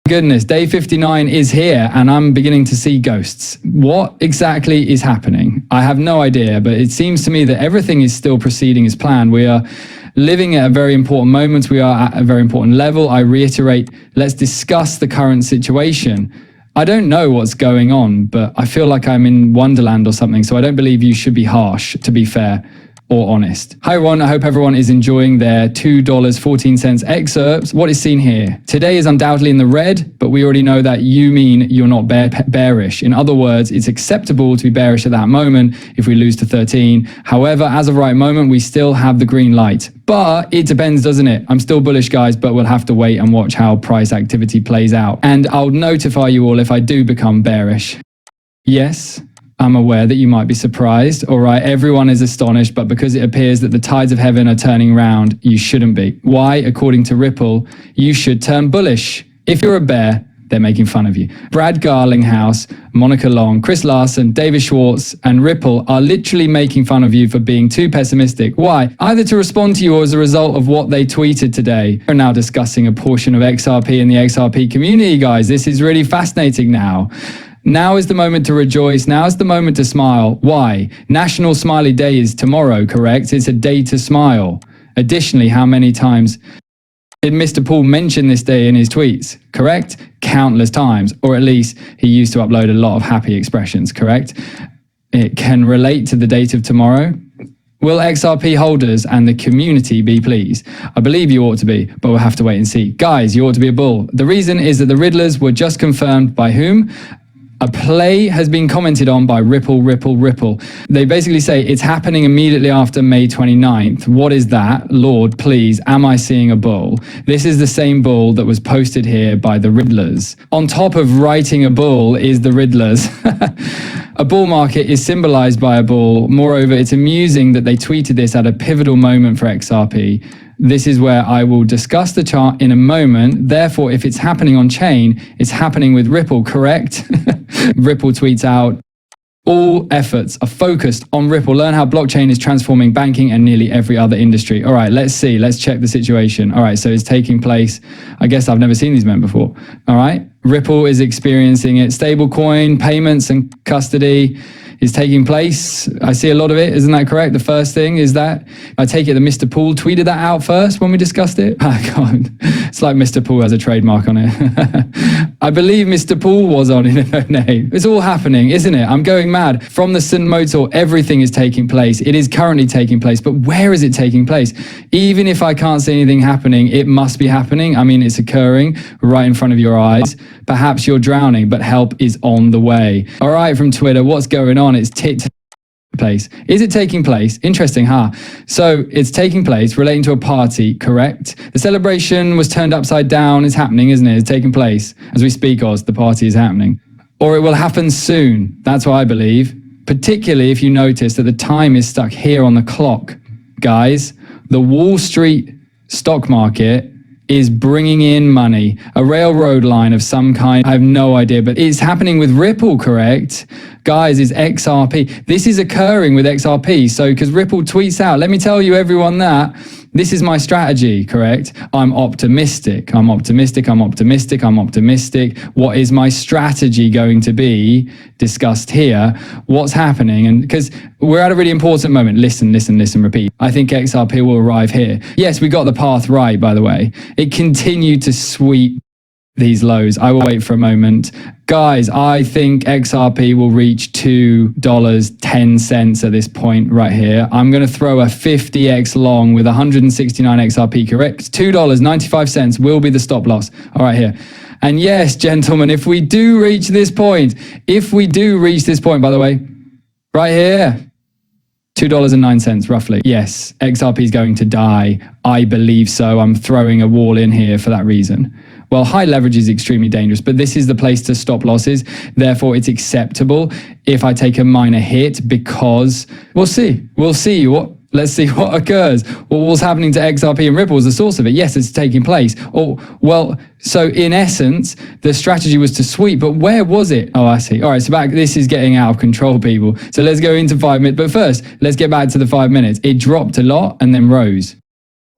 Goodness, day 59 is here and I'm beginning to see ghosts. What exactly is happening? I have no idea, but it seems to me that everything is still proceeding as planned. We are living at a very important moment. We are at a very important level. I reiterate, let's discuss the current situation. I don't know what's going on, but I feel like I'm in Wonderland or something, so I don't believe you should be harsh, to be fair or honest. Hi everyone, I hope everyone is enjoying their $2.14 excerpts. What is seen here? Today is undoubtedly in the red, but we already know that you mean you're not bearish. In other words, it's acceptable to be bearish at that moment if we lose to 13. However, as of right moment, we still have the green light. But it depends, doesn't it? I'm still bullish, guys, but we'll have to wait and watch how price activity plays out. And I'll notify you all if I do become bearish. Yes, I'm aware that you might be surprised. All right, everyone is astonished, but because it appears that the tides of heaven are turning round, you shouldn't be. Why? According to Ripple, you should turn bullish. If you're a bear, they're making fun of you. Brad Garlinghouse, Monica Long, Chris Larson, David Schwartz, and Ripple are literally making fun of you for being too pessimistic. Why? Either to respond to you or as a result of what they tweeted today. We're now discussing a portion of XRP in the XRP community, guys. This is really fascinating now. Now is the moment to rejoice. Now is the moment to smile. Why? National Smiley Day is tomorrow, correct? It's a day to smile. Additionally, how many times did Mr. Paul mention this day in his tweets? Correct? Countless times, or at least he used to upload a lot of happy expressions, correct? It can relate to the date of tomorrow. Will XRP holders and the community be pleased? I believe you ought to be, but we'll have to wait and see. Guys, you ought to be a bull. The reason is that the Riddlers were just confirmed by whom? A play has been commented on by Ripple. They basically say it's happening immediately after May 29th. What is that? Lord, please, am I seeing a bull? This is the same bull that was posted here by the Riddlers. On top of writing a bull is the Riddlers. A bull market is symbolized by a bull. Moreover, it's amusing that they tweeted this at a pivotal moment for XRP. This is where I will discuss the chart in a moment. Therefore, if it's happening on chain, it's happening with Ripple, correct? Ripple tweets out, all efforts are focused on Ripple. Learn how blockchain is transforming banking and nearly every other industry. All right, let's see. Let's check the situation. All right, so it's taking place. I guess I've never seen these men before. All right, Ripple is experiencing it. Stablecoin, payments and custody is taking place. I see a lot of it. Isn't that correct? The first thing is that I take it that Mr. Poole tweeted that out first when we discussed it. Oh God, it's like Mr. Poole has a trademark on it. I believe Mr. Poole was on it. No, it's all happening, isn't it? I'm going mad. From the St. Motor, everything is taking place. It is currently taking place, but where is it taking place? Even if I can't see anything happening, it must be happening. I mean, it's occurring right in front of your eyes. Perhaps you're drowning, but help is on the way. All right, from Twitter, what's going on? It's place. Is it taking place? Interesting, huh? So it's taking place relating to a party, correct? The celebration was turned upside down. It's happening, isn't it? It's taking place. As we speak, Oz, the party is happening. Or it will happen soon. That's what I believe. Particularly if you notice that the time is stuck here on the clock. Guys, the Wall Street stock market is bringing in money, a railroad line of some kind. I have no idea, but it's happening with Ripple, correct? Guys, is XRP. This is occurring with XRP. So, because Ripple tweets out, let me tell you everyone that this is my strategy, correct? I'm optimistic. What is my strategy going to be? Discussed here. What's happening? And because we're at a really important moment. Listen, repeat. I think XRP will arrive here. Yes, we got the path right, by the way. It continued to sweep these lows. I will wait for a moment. Guys, I think XRP will reach $2.10 at this point right here. I'm going to throw a 50x long with 169 XRP, correct? $2.95 will be the stop loss. All right, here. And yes, gentlemen, if we do reach this point, by the way, right here, $2.09 roughly. Yes, XRP is going to die. I believe so. I'm throwing a wall in here for that reason. Well, high leverage is extremely dangerous, but this is the place to stop losses. Therefore, it's acceptable if I take a minor hit because we'll see. Let's see what occurs. Well, what's happening to XRP and Ripple is the source of it. Yes, it's taking place. So in essence, the strategy was to sweep, but where was it? Oh, I see. All right, so this is getting out of control, people. So let's go into 5 minutes. But first, let's get back to the 5 minutes. It dropped a lot and then rose.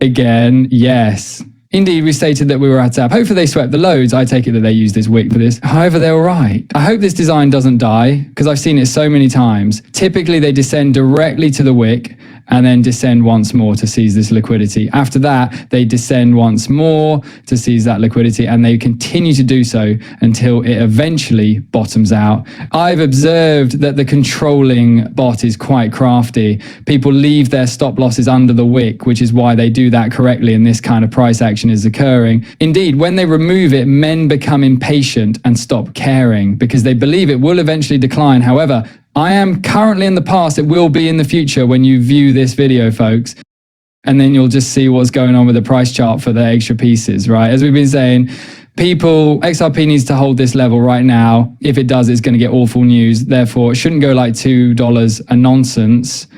Again, yes. Indeed, we stated that we were at tap. Hopefully they swept the loads. I take it that they used this wick for this. However, they're all right. I hope this design doesn't die because I've seen it so many times. Typically, they descend directly to the wick and then descend once more to seize this liquidity. After that, they descend once more to seize that liquidity, and they continue to do so until it eventually bottoms out. I've observed that the controlling bot is quite crafty. People leave their stop losses under the wick, which is why they do that correctly, and this kind of price action is occurring. Indeed, when they remove it, men become impatient and stop caring because they believe it will eventually decline. However, I am currently in the past, it will be in the future when you view this video, folks. And then you'll just see what's going on with the price chart for the extra pieces, right? As we've been saying, XRP needs to hold this level right now. If it does, it's going to get awful news. Therefore, it shouldn't go like $2 a nonsense.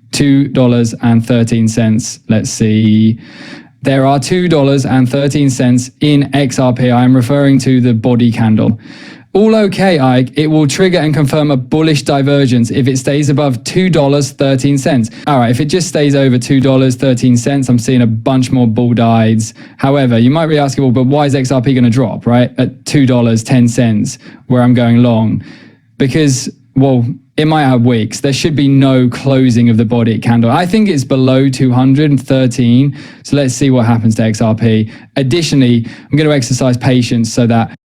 $2.13. Let's see. There are $2.13 in XRP. I am referring to the body candle. All okay, Ike. It will trigger and confirm a bullish divergence if it stays above $2.13. All right, if it just stays over $2.13, I'm seeing a bunch more bull dives. However, you might be asking, well, but why is XRP going to drop, right? At $2.10, where I'm going long? Because, well, it might have wicks. There should be no closing of the body candle. I think it's below 213. So let's see what happens to XRP. Additionally, I'm going to exercise patience so that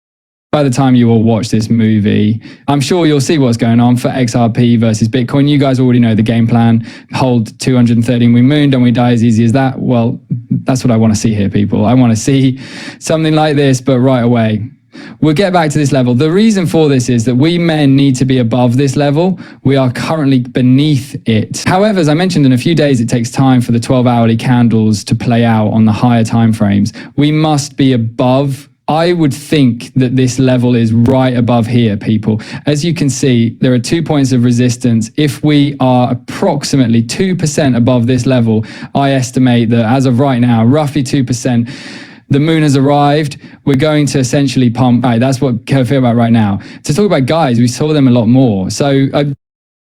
by the time you all watch this movie, I'm sure you'll see what's going on for XRP versus Bitcoin. You guys already know the game plan. Hold 213, we moon, don't we die as easy as that? Well, that's what I want to see here, people. I want to see something like this, but right away. We'll get back to this level. The reason for this is that we men need to be above this level. We are currently beneath it. However, as I mentioned, in a few days, it takes time for the 12-hourly candles to play out on the higher time frames. We must be above. I would think that this level is right above here, people. As you can see, there are 2 points of resistance. If we are approximately 2% above this level, I estimate that as of right now, roughly 2%, the moon has arrived. We're going to essentially pump. All right, that's what I feel about right now. To talk about guys, we saw them a lot more. So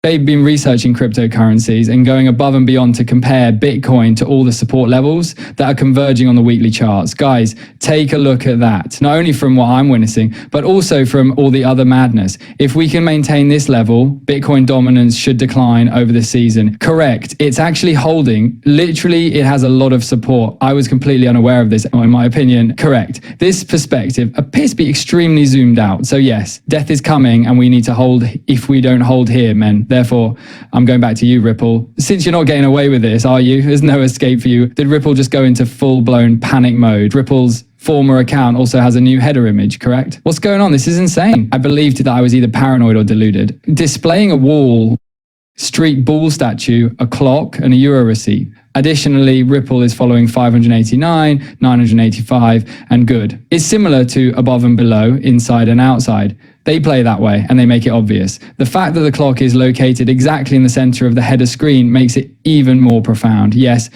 they've been researching cryptocurrencies and going above and beyond to compare Bitcoin to all the support levels that are converging on the weekly charts. Guys, take a look at that. Not only from what I'm witnessing, but also from all the other madness. If we can maintain this level, Bitcoin dominance should decline over the season. Correct. It's actually holding. Literally, it has a lot of support. I was completely unaware of this, in my opinion. Correct. This perspective appears to be extremely zoomed out. So yes, death is coming and we need to hold if we don't hold here, men. Therefore, I'm going back to you, Ripple. Since you're not getting away with this, are you? There's no escape for you. Did Ripple just go into full-blown panic mode? Ripple's former account also has a new header image, correct? What's going on? This is insane. I believed that I was either paranoid or deluded. Displaying a Wall Street Bull statue, a clock, and a Euro receipt. Additionally, Ripple is following 589, 985, and good. It's similar to above and below, inside and outside. They play that way and they make it obvious. The fact that the clock is located exactly in the center of the header screen makes it even more profound. Yes,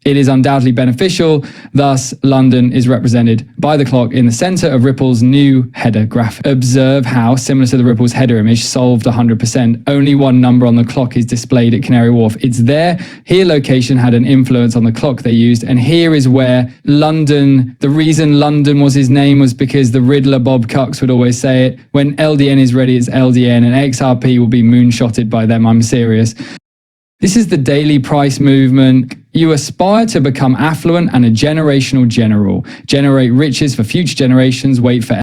it is undoubtedly beneficial. Thus, London is represented by the clock in the center of Ripple's new header graphic. Observe how, similar to the Ripple's header image, solved 100%. Only one number on the clock is displayed at Canary Wharf. It's there. Here, location had an influence on the clock they used. And here is where London, the reason London was his name was because the Riddler Bob Cox would always say it. When LDN is ready, it's LDN, and XRP will be moonshotted by them. I'm serious. This is the daily price movement. You aspire to become affluent and a generational general. Generate riches for future generations. Wait for